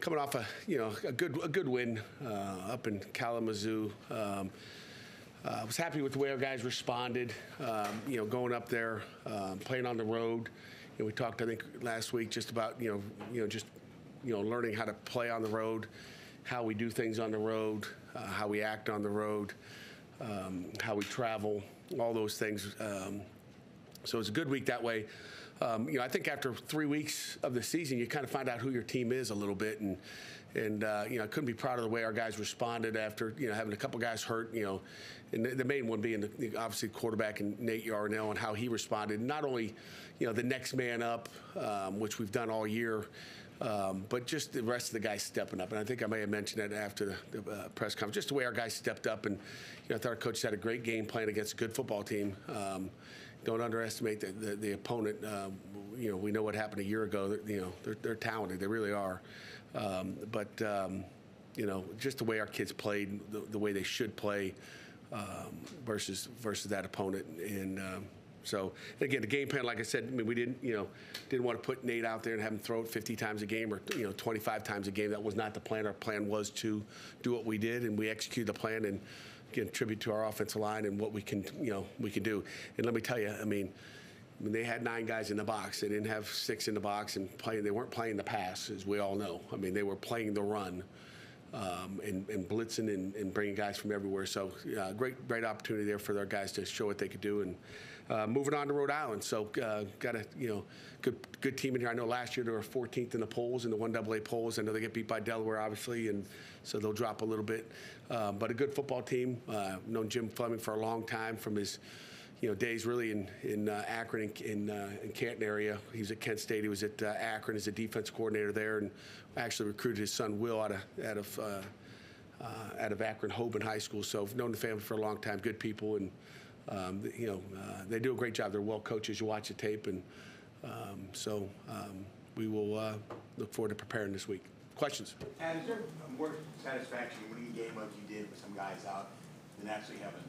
coming off a good win up in Kalamazoo. I was happy with the way our guys responded. Going up there, playing on the road. We talked, I think, last week just about learning how to play on the road, how we do things on the road, how we act on the road, how we travel, all those things. So it's a good week that way. I think after 3 weeks of the season, you kind of find out who your team is a little bit, and I couldn't be proud of the way our guys responded after having a couple guys hurt, and the main one being obviously quarterback and Nate Yarnell and how he responded. Not only the next man up, which we've done all year, but just the rest of the guys stepping up. And I think I may have mentioned that after the press conference, just the way our guys stepped up. And I thought our coach had a great game plan against a good football team. Don't underestimate the opponent. We know what happened a year ago. They're talented. They really are. But just the way our kids played, the way they should play versus that opponent. And so, again, the game plan, like I said, we didn't want to put Nate out there and have him throw it 50 times a game or 25 times a game. That was not the plan. Our plan was to do what we did, and we executed the plan and again, tribute to our offensive line and what we can do. And let me tell you, they had 9 guys in the box. They didn't have 6 in the box and they weren't playing the pass, as we all know. They were playing the run and blitzing and bringing guys from everywhere. So great opportunity there for their guys to show what they could do. And moving on to Rhode Island. So got a good team in here. I know last year they were 14th in the polls, in the 1AA polls. I know they get beat by Delaware, obviously, and so they'll drop a little bit. But a good football team. Known Jim Fleming for a long time from his days really in Akron and in Canton area. He was at Kent State. He was at Akron as a defense coordinator there, and actually recruited his son Will out of Akron Hoban High School. So I've known the family for a long time. Good people, and they do a great job. They're well coached as you watch the tape, and so we will look forward to preparing this week. Questions? And is there more satisfaction winning a game like you did with some guys out than actually having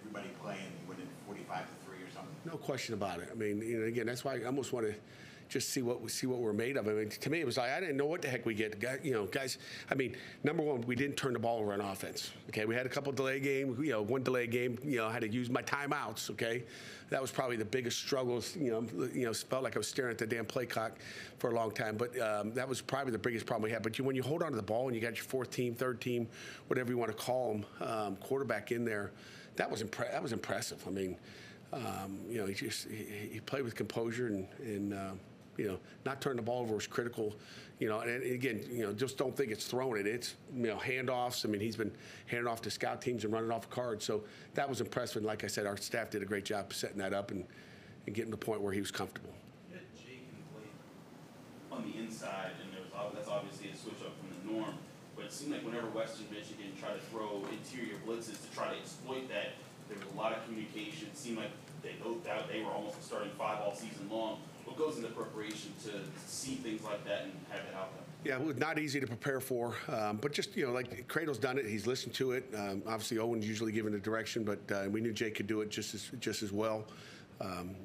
everybody playing and winning 45-3 or something? No question about it. Again, that's why I almost want to just see what we're made of. To me, it was like I didn't know what the heck we get. Guys. Number one, we didn't turn the ball over on offense. Okay, we had a couple delay games. One delay game. I had to use my timeouts. Okay, that was probably the biggest struggle. Felt like I was staring at the damn play clock for a long time. But that was probably the biggest problem we had. But when you hold on to the ball and you got your fourth team, third team, whatever you want to call them, quarterback in there, that was impressive. He played with composure and not turning the ball over was critical. And again, just don't think it's throwing it. It's handoffs. He's been handing off to scout teams and running off cards. So that was impressive. And like I said, our staff did a great job setting that up and getting to the point where he was comfortable. You had Jake play on the inside, and that's obviously a switch up from the norm. But it seemed like whenever Western Michigan tried to throw interior blitzes to try to exploit that, there was a lot of communication. It seemed like they were almost starting 5 all season long. What goes into preparation to see things like that and have it out there? Yeah, well, not easy to prepare for, but just, like Cradle's done it. He's listened to it. Obviously, Owen's usually giving the direction, but we knew Jake could do it just as well.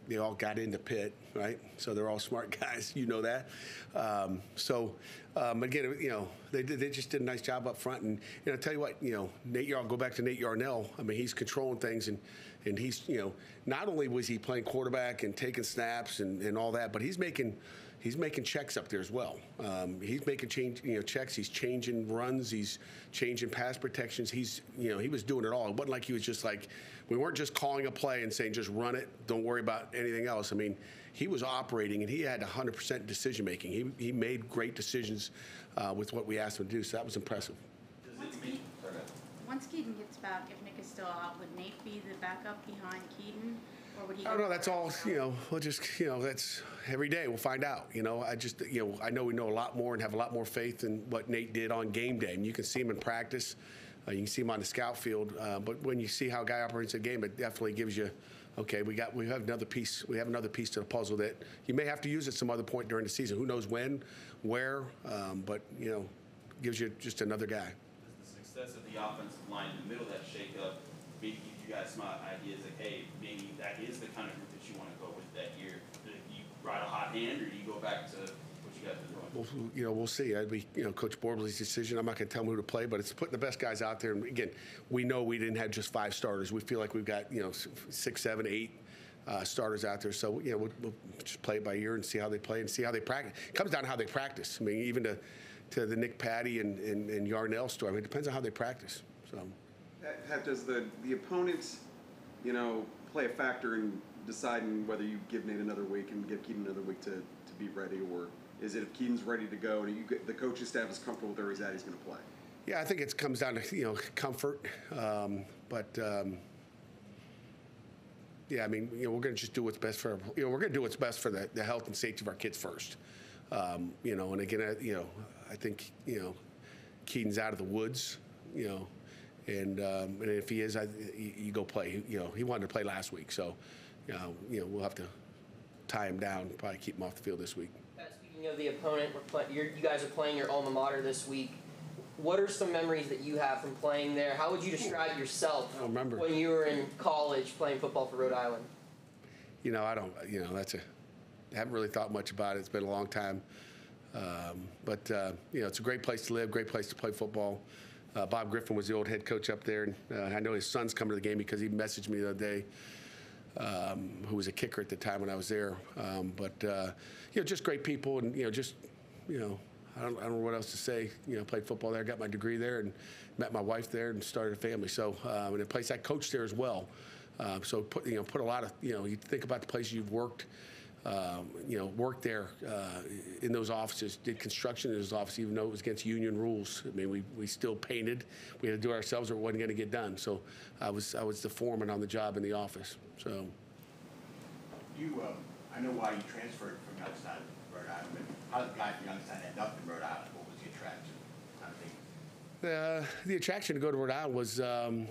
They all got into Pitt, right? So they're all smart guys. You know that. Again, they just did a nice job up front. And I'll tell you what, go back to Nate Yarnell. He's controlling things, and he's, not only was he playing quarterback and taking snaps and all that, but he's making checks up there as well. He's making checks. He's changing runs. He's changing pass protections. He was doing it all. It wasn't like he was just like, we weren't just calling a play and saying, just run it. Don't worry about anything else. He was operating, and he had 100% decision making. He made great decisions with what we asked him to do. So that was impressive. Once Keaton gets back, if Nick is still out, would Nate be the backup behind Keaton? Or would he I don't know. That's all. We'll just. That's every day. We'll find out. I know we know a lot more and have a lot more faith in what Nate did on game day. And you can see him in practice. You can see him on the scout field. But when you see how a guy operates a game, it definitely gives you, okay, we have another piece. We have another piece to the puzzle that you may have to use at some other point during the season. Who knows when, where? But gives you just another guy. Does the success of the offensive line in the middle of that shakeup maybe give you guys some ideas like, hey, maybe that is the kind of group that you want to go with that year? Do you ride a hot hand, or do you go back to what you you guys are doing. We'll see. It'd be, Coach Borbley's decision. I'm not going to tell him who to play, but it's putting the best guys out there. And again, we know we didn't have just 5 starters. We feel like we've got, 6, 7, 8 starters out there. So, we'll just play it by ear and see how they play and see how they practice. It comes down to how they practice. I mean, even to the Nick Patty and Yarnell story. I mean, it depends on how they practice. So, does the opponent, play a factor in deciding whether you give Nate another week and give Keaton another week to be ready, or is it if Keaton's ready to go and the coaching staff is comfortable with where he's at, he's going to play? Yeah, I think it comes down to comfort, yeah, I mean, we're going to just do what's best for we're going to do what's best for the health and safety of our kids first, and again, I think Keaton's out of the woods, and if he is, you go play. He wanted to play last week, so we'll have to tie him down, probably keep him off the field this week. Speaking of the opponent, you guys are playing your alma mater this week. What are some memories that you have from playing there? How would you describe yourself when you were in college playing football for Rhode Island? I don't. I haven't really thought much about it. It's been a long time, but it's a great place to live, great place to play football. Bob Griffin was the old head coach up there, and I know his son's coming to the game because he messaged me the other day. Who was a kicker at the time when I was there, just great people, and I don't know what else to say. Played football there, got my degree there, and met my wife there, and started a family. So, and a place I coached there as well. So put a lot of you think about the places you've worked. Worked there in those offices, did construction in those offices, even though it was against union rules. I mean, we still painted. We had to do it ourselves, or it wasn't going to get done. So I was the foreman on the job in the office. So I know why you transferred from the other side of Rhode Island, but how did the guy from the other side end up in Rhode Island? What was the attraction? The attraction to go to Rhode Island was, and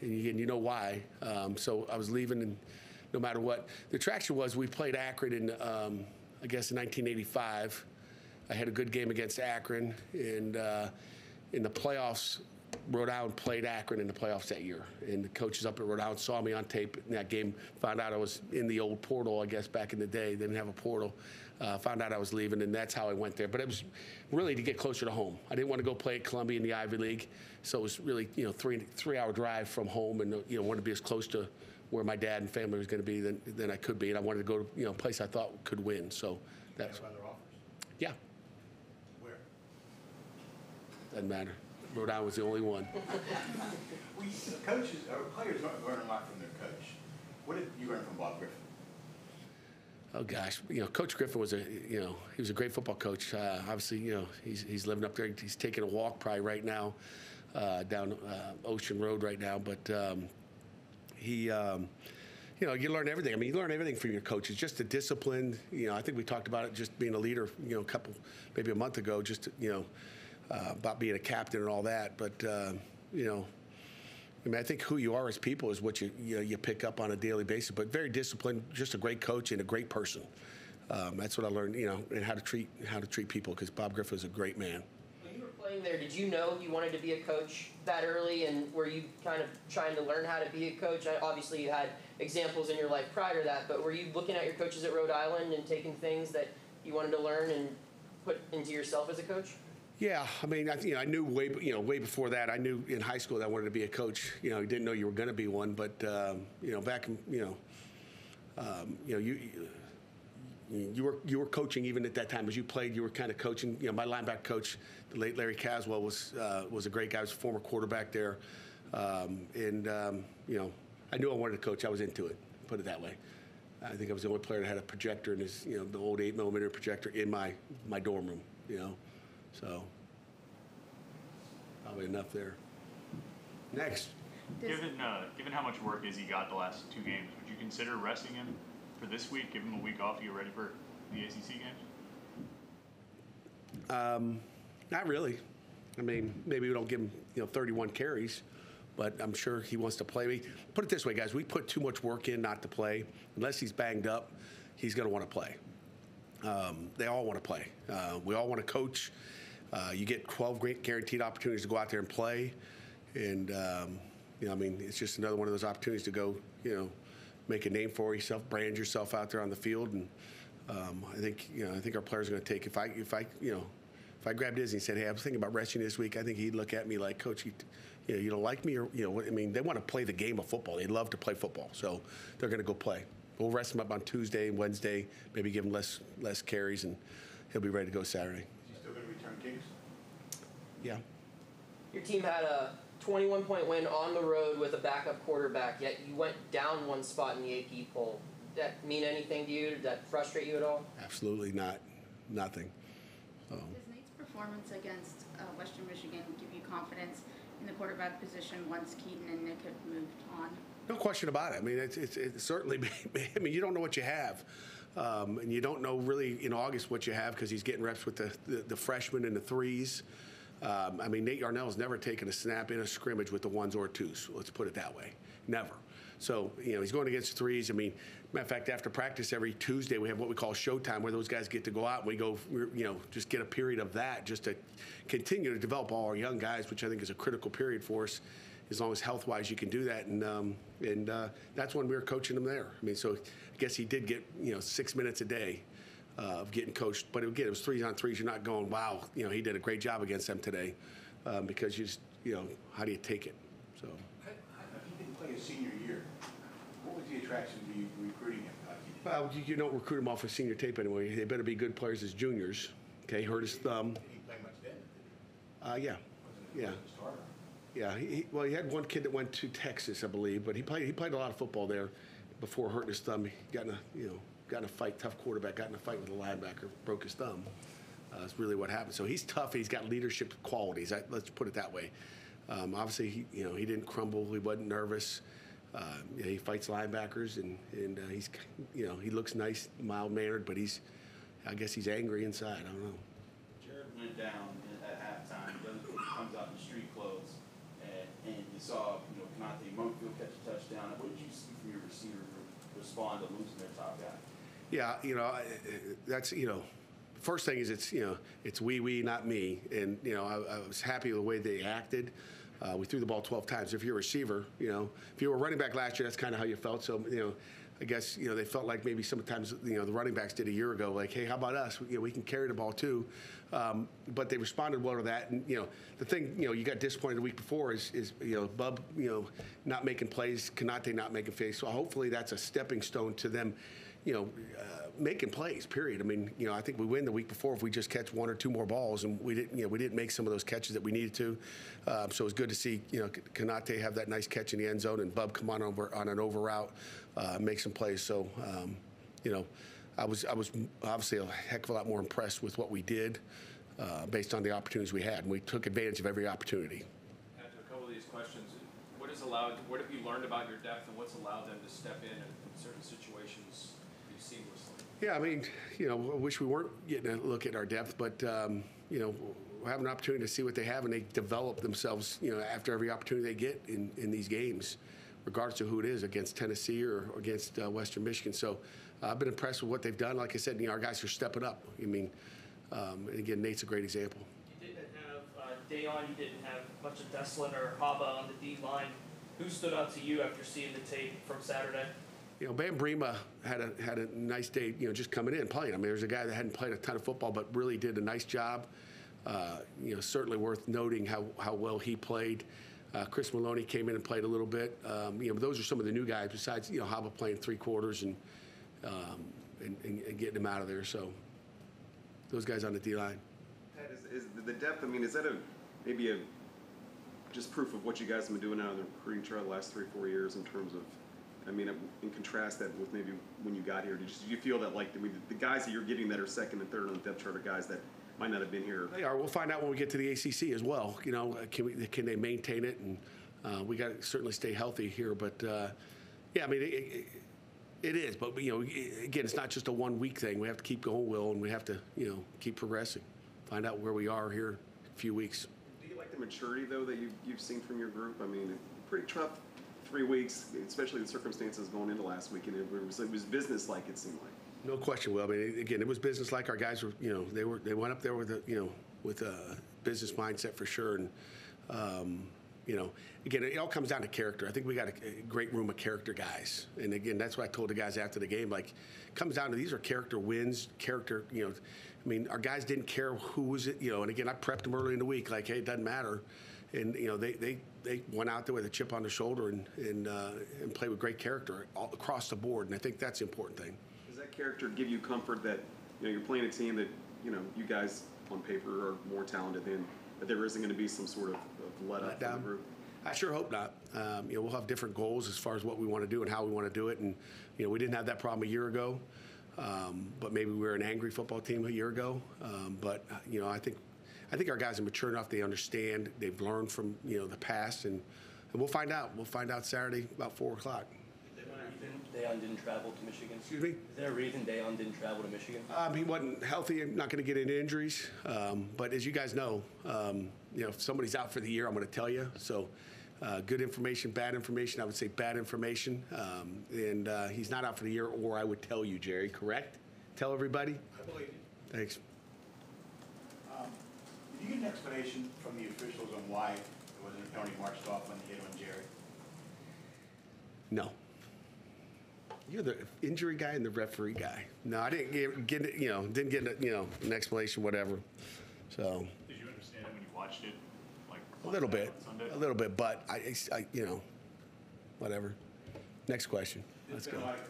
you know why. So I was leaving, and no matter what, the attraction was we played Akron in, I guess, in 1985. I had a good game against Akron, and in the playoffs, Rhode Island played Akron in the playoffs that year. And the coaches up at Rhode Island saw me on tape in that game, found out I was in the old portal, I guess, back in the day. They didn't have a portal. Found out I was leaving, and that's how I went there. But it was really to get closer to home. I didn't want to go play at Columbia in the Ivy League, so it was really, 3-hour drive from home, and wanted to be as close to where my dad and family was going to be than I could be, and I wanted to go to a place I thought could win. So that's other offers? Yeah. Where? Doesn't matter. Rhode Island was the only one. Coaches or players learn a lot from their coach. What did you learn from Bob Griffin? Oh gosh, Coach Griffin was he was a great football coach. Obviously, he's living up there. He's taking a walk probably right now down Ocean Road right now. But you learn everything. I mean, you learn everything from your coaches. Just the discipline. I think we talked about it. Just being a leader. Maybe a month ago. Just about being a captain and all that. But I think who you are as people is what you pick up on a daily basis. But very disciplined, just a great coach and a great person. That's what I learned, and how to treat people. Because Bob Griffin was a great man. When you were playing there, did you know you wanted to be a coach that early, and were you kind of trying to learn how to be a coach? Obviously, you had examples in your life prior to that, but were you looking at your coaches at Rhode Island and taking things that you wanted to learn and put into yourself as a coach? Yeah, I mean, I knew way before that. I knew in high school that I wanted to be a coach. You didn't know you were going to be one, but back in you were coaching even at that time as you played. You were kind of coaching. My linebacker coach, the late Larry Caswell, was a great guy. He was a former quarterback there, and I knew I wanted to coach. I was into it. Put it that way. I think I was the only player that had a projector in his, the old 8mm projector in my dorm room. So, probably enough there. Next. Given how much work Izzy got the last 2 games, would you consider resting him for this week, give him a week off to get ready for the ACC games? Not really. I mean, maybe we don't give him 31 carries, but I'm sure he wants to play. Put it this way, guys. We put too much work in not to play. Unless he's banged up, he's going to want to play. They all want to play. We all want to coach. You get 12 great guaranteed opportunities to go out there and play, and it's just another one of those opportunities to go, make a name for yourself, brand yourself out there on the field, and I think our players are going to take. If I grabbed Izzy and said, "Hey, I was thinking about resting this week," I think he'd look at me like, "Coach, you don't like me, or I mean, they want to play the game of football. They love to play football, so they're going to go play. We'll rest him up on Tuesday and Wednesday, maybe give him less carries, and he'll be ready to go Saturday." Is he still going to return kicks? Yeah. Your team had a 21-point win on the road with a backup quarterback, yet you went down one spot in the AP poll. Did that mean anything to you? Did that frustrate you at all? Absolutely not. Nothing. Does Nate's performance against Western Michigan give you confidence in the quarterback position once Keaton and Nick have moved on? No question about it. I mean, it's certainly. I mean, you don't know what you have, and you don't know really in August what you have because he's getting reps with the freshmen and the threes. I mean, Nate Yarnell's never taken a snap in a scrimmage with the ones or twos. Let's put it that way. Never. So, he's going against threes. I mean, matter of fact, after practice every Tuesday, we have what we call showtime, where those guys get to go out and we go, just get a period of that just to continue to develop all our young guys, which I think is a critical period for us. As long as health-wise you can do that, and that's when we were coaching him there. I mean, so I guess he did get 6 minutes a day of getting coached. But again, it was 3-on-3s. You're not going, wow, he did a great job against them today, because you just, how do you take it? So. He didn't play his senior year. What was the attraction to you recruiting him? Well, you don't recruit them off of senior tape anyway. They better be good players as juniors. Okay, hurt his thumb. Did he play much then? Yeah. Wasn't a starter. Yeah, he had one kid that went to Texas, I believe, but he played a lot of football there before hurting his thumb. He got in a fight, tough quarterback, got in a fight with a linebacker, broke his thumb. That's really what happened. So he's tough. He's got leadership qualities. Let's put it that way. Obviously, he didn't crumble. He wasn't nervous. He fights linebackers, and he's he looks nice, mild-mannered, but I guess he's angry inside. I don't know. Jared went down at halftime. He comes out in street clothes. And you saw, Kanate Monkfield catch a touchdown. What did you see from your receiver respond to losing their top guy? Yeah, that's first thing is it's we, not me, and I was happy with the way they acted. We threw the ball 12 times. If you're a receiver, if you were a running back last year, that's kind of how you felt. So I guess they felt like maybe sometimes the running backs did a year ago, like, hey, how about us? We can carry the ball too. But they responded well to that. And the thing you got disappointed the week before is Bub not making plays, Kanate not making plays. So hopefully that's a stepping stone to them making plays. Period. I mean I think we win the week before if we just catch one or two more balls, and we didn't make some of those catches that we needed to. So it was good to see Kanate have that nice catch in the end zone and Bub come on an over route, make some plays. So I was obviously a heck of a lot more impressed with what we did based on the opportunities we had, and we took advantage of every opportunity. After a couple of these questions, what have you learned about your depth, and what's allowed them to step in certain situations seamlessly? Yeah, I mean, I wish we weren't getting a look at our depth, but we have an opportunity to see what they have, and they develop themselves, after every opportunity they get in these games, regardless of who it is, against Tennessee or against Western Michigan. So I've been impressed with what they've done. Like I said, our guys are stepping up. I mean, and again, Nate's a great example. You didn't have Dayon, you didn't have much of Deslin or Haba on the D line. Who stood out to you after seeing the tape from Saturday? Bam Brema had a nice day, just coming in and playing. I mean, there's a guy that hadn't played a ton of football, but really did a nice job. Certainly worth noting how well he played. Chris Maloney came in and played a little bit. Those are some of the new guys besides, Haba playing 3 quarters and getting him out of there. So those guys on the D-line. Pat, is the depth, I mean, is that maybe just proof of what you guys have been doing out on the recruiting trail the last 3-4 years in terms of, I mean, in contrast that with maybe when you got here, did you feel that the guys that you're getting that are second and third on the depth chart are guys that might not have been here? They are. We'll find out when we get to the ACC as well. Can they maintain it? And we got to certainly stay healthy here. But yeah, I mean, it is. But again, it's not just a 1 week thing. We have to keep going, Will, and we have to keep progressing. Find out where we are here in a few weeks. Do you like the maturity though that you've seen from your group? I mean, pretty tough 3 weeks, especially the circumstances going into last week, and it was business-like, it seemed like. No question, Will. I mean, again, it was business-like. Our guys were, they went up there with a business mindset for sure, and Again, it all comes down to character. I think we got a great room of character guys. And again, that's what I told the guys after the game. Like, it comes down to these are character wins, character, our guys didn't care who was it, and again, I prepped them early in the week, like, hey, it doesn't matter. And, they went out there with a chip on their shoulder and played with great character all across the board. And I think that's the important thing. Does that character give you comfort that, you're playing a team that, you guys on paper are more talented than, that there isn't going to be some sort of let up from the group? I sure hope not. We'll have different goals as far as what we want to do and how we want to do it. And, we didn't have that problem a year ago, but maybe we were an angry football team a year ago. But I think our guys are mature enough. They understand. They've learned from, the past. And we'll find out. We'll find out Saturday about 4 o'clock. Is there a reason Deion didn't travel to Michigan? Excuse me? Is there a reason Deion didn't travel to Michigan? He wasn't healthy and not going to get into injuries. But as you guys know, if somebody's out for the year, I'm going to tell you. So good information, bad information. I would say bad information. And he's not out for the year, or I would tell you, Jerry, correct? Tell everybody? I believe you. Thanks. Did you get an explanation from the officials on why there wasn't a penalty marched off when they hit on Jerry? No. You're the injury guy and the referee guy. No, I didn't get an explanation, whatever. So. Did you understand it when you watched it? Like A little bit, Sunday? but I whatever. Next question. There's been a lot of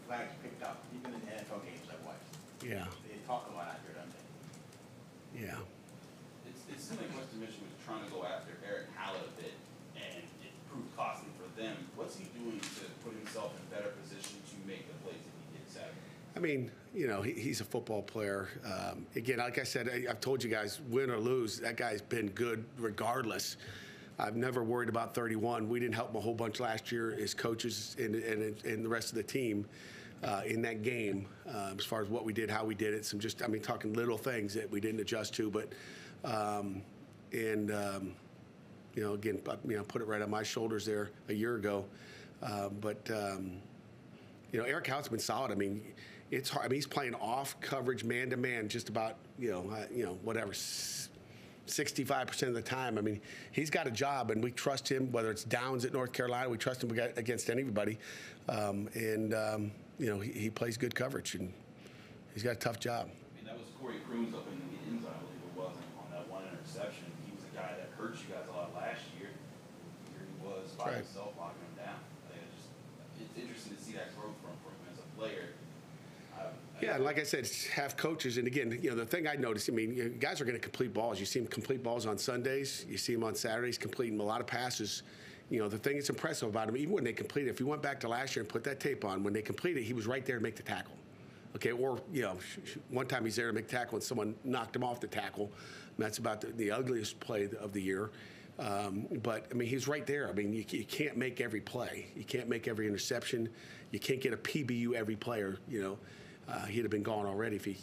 flags picked up, even in NFL games I've watched. Yeah, They talk a lot out there, don't they? yeah. It seemed like Western Michigan was trying to go after Eric Hallett a bit, and it proved costly for them. What's he doing to put himself in a better position to make the plays that he did Saturday? I mean, he's a football player. Again, like I said, I've told you guys, win or lose, that guy's been good regardless. I've never worried about 31. We didn't help him a whole bunch last year as coaches and the rest of the team in that game as far as what we did, how we did it. Talking little things that we didn't adjust to, but again, put it right on my shoulders there a year ago. Eric Howard's been solid. It's hard. He's playing off coverage, man to man, just about whatever, 65% of the time. He's got a job, and we trust him. Whether it's downs at North Carolina, we trust him against anybody. He plays good coverage, and he's got a tough job. That was Corey Crooms up in the end zone, I believe it was, on that one interception. He was a guy that hurt you guys a lot last year. Here he was by himself locking him down. It's interesting to see that growth from him as a player. Yeah, and like I said, have coaches. And again, the thing I noticed, guys are going to complete balls. You see him complete balls on Sundays. You see him on Saturdays completing a lot of passes. The thing that's impressive about him, even when they complete it, if you went back to last year and put that tape on, when they completed, he was right there to make the tackle. Okay, or, one time he's there to make the tackle and someone knocked him off the tackle. And that's about the ugliest play of the year. But he's right there. You can't make every play. You can't make every interception. You can't get a PBU every player, he'd have been gone already if he,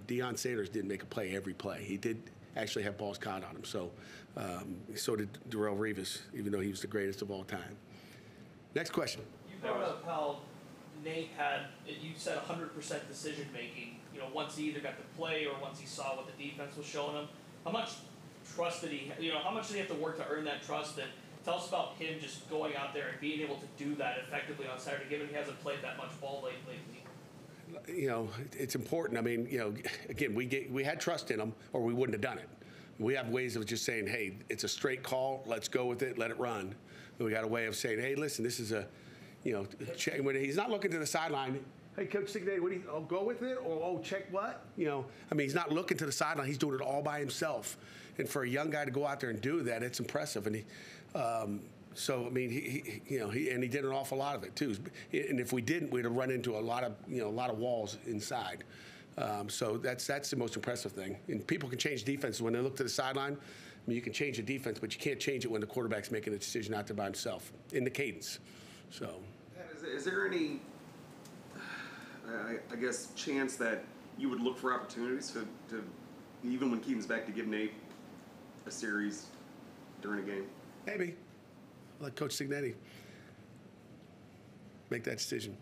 Deion Sanders didn't make a play every play. He did actually have balls caught on him. So did Darrelle Revis, even though he was the greatest of all time. Next question. You brought up how Nate had, you said 100% decision making, once he either got the play or once he saw what the defense was showing him. How much trust did he, how much did he have to work to earn that trust? And tell us about him just going out there and being able to do that effectively on Saturday, given he hasn't played that much ball lately. It's important. Again, we had trust in him, or we wouldn't have done it. We have ways of just saying, hey, it's a straight call. Let's go with it. Let it run. And we got a way of saying, hey, listen, this is a, when he's not looking to the sideline. Hey, Coach Signet, what do you go with it, or check what? He's not looking to the sideline. He's doing it all by himself. And for a young guy to go out there and do that, it's impressive. And he did an awful lot of it too. And if we didn't, we'd have run into a lot of walls inside. So that's the most impressive thing. And people can change defenses when they look to the sideline. You can change the defense, but you can't change it when the quarterback's making a decision out there by himself in the cadence. So, is there any, I guess, chance that you would look for opportunities to even when Keaton's back, to give Nate a series during a game? Maybe. Let Coach Signetti make that decision.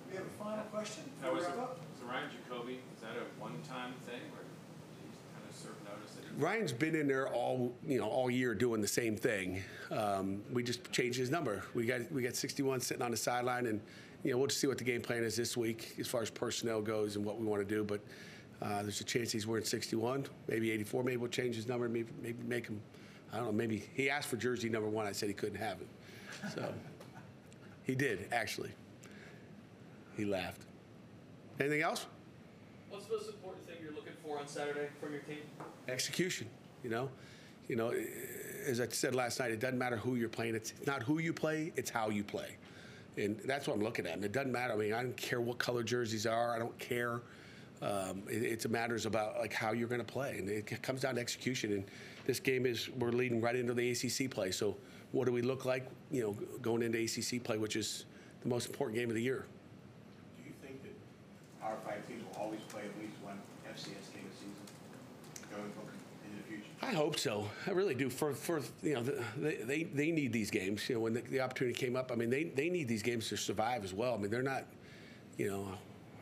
We have a final question. Now, was Ryan Jacoby, is that a one-time thing, or did he kind of serve notice that he Ryan's been in there all year doing the same thing. We just changed his number. We got 61 sitting on the sideline, and we'll just see what the game plan is this week as far as personnel goes and what we want to do. But there's a chance he's wearing 61, maybe 84. Maybe we'll change his number. Maybe make him. I don't know. Maybe he asked for jersey number 1. I said he couldn't have it. So he did actually. He laughed. Anything else? What's the most important thing you're looking for on Saturday from your team? Execution. As I said last night, it doesn't matter who you're playing. It's not who you play, it's how you play. And that's what I'm looking at. And it doesn't matter. I mean, I don't care what color jerseys are. I don't care. It matters about like how you're going to play. And it comes down to execution. And this game we're leading right into the ACC play. So what do we look like, going into ACC play, which is the most important game of the year? Do you think that Power 5 teams will always play at least one FCS game a season going forward into the future? I hope so. I really do. They need these games. When the opportunity came up, I mean, they need these games to survive as well. I mean, they're not, I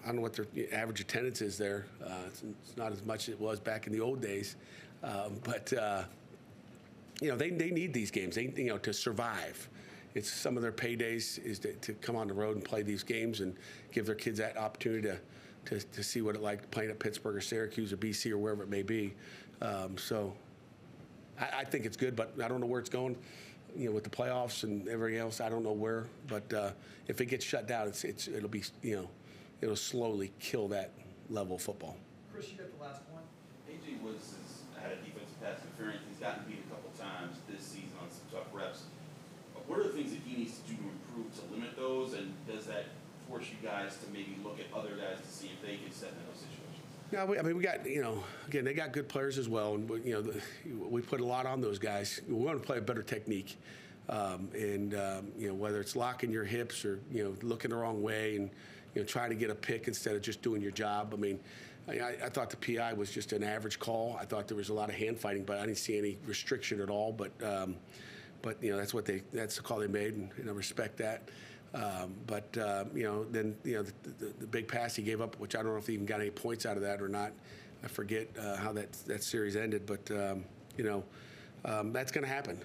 don't know what their average attendance is there. It's not as much as it was back in the old days, but they need these games. To survive. It's some of their paydays is to come on the road and play these games and give their kids that opportunity to see what it's like playing at Pittsburgh or Syracuse or BC or wherever it may be. So I think it's good, but I don't know where it's going. With the playoffs and everything else, I don't know where. But if it gets shut down, it'll be it'll slowly kill that level of football. Chris, you got the last one. AJ had a defensive pass interference. He's gotten beat a couple times this season on some tough reps. What are the things that he needs to do to improve to limit those, and does that force you guys to maybe look at other guys to see if they can step in those situations? Yeah, we got, again, they got good players as well, and we put a lot on those guys. We want to play a better technique, and whether it's locking your hips or looking the wrong way and trying to get a pick instead of just doing your job. I mean, I thought the PI was just an average call. I thought there was a lot of hand fighting, but I didn't see any restriction at all. But that's the call they made, and I respect that. Then the big pass he gave up, which I don't know if he even got any points out of that or not. I forget how that series ended, but that's going to happen.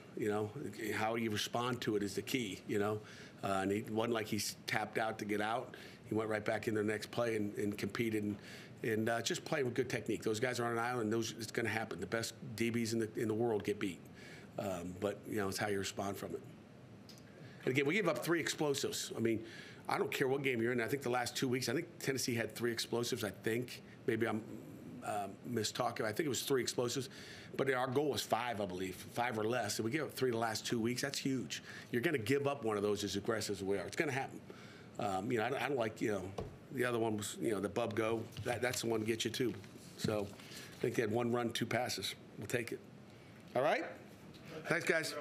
How you respond to it is the key. And it wasn't like he tapped out to get out. He went right back in the next play and competed and just played with good technique. Those guys are on an island. It's going to happen. The best DBs in the world get beat, but it's how you respond from it. And again, we gave up 3 explosives. I mean, I don't care what game you're in. I think the last 2 weeks, I think Tennessee had 3 explosives. I think maybe I'm mistalking. I think it was 3 explosives, but our goal was 5, I believe, 5 or less. So we gave up 3 the last 2 weeks. That's huge. You're going to give up one of those as aggressive as we are. It's going to happen. I don't like the other one was the bub go. That's the one to get you too. So I think they had 1 run, 2 passes. We'll take it. All right. Thanks, guys.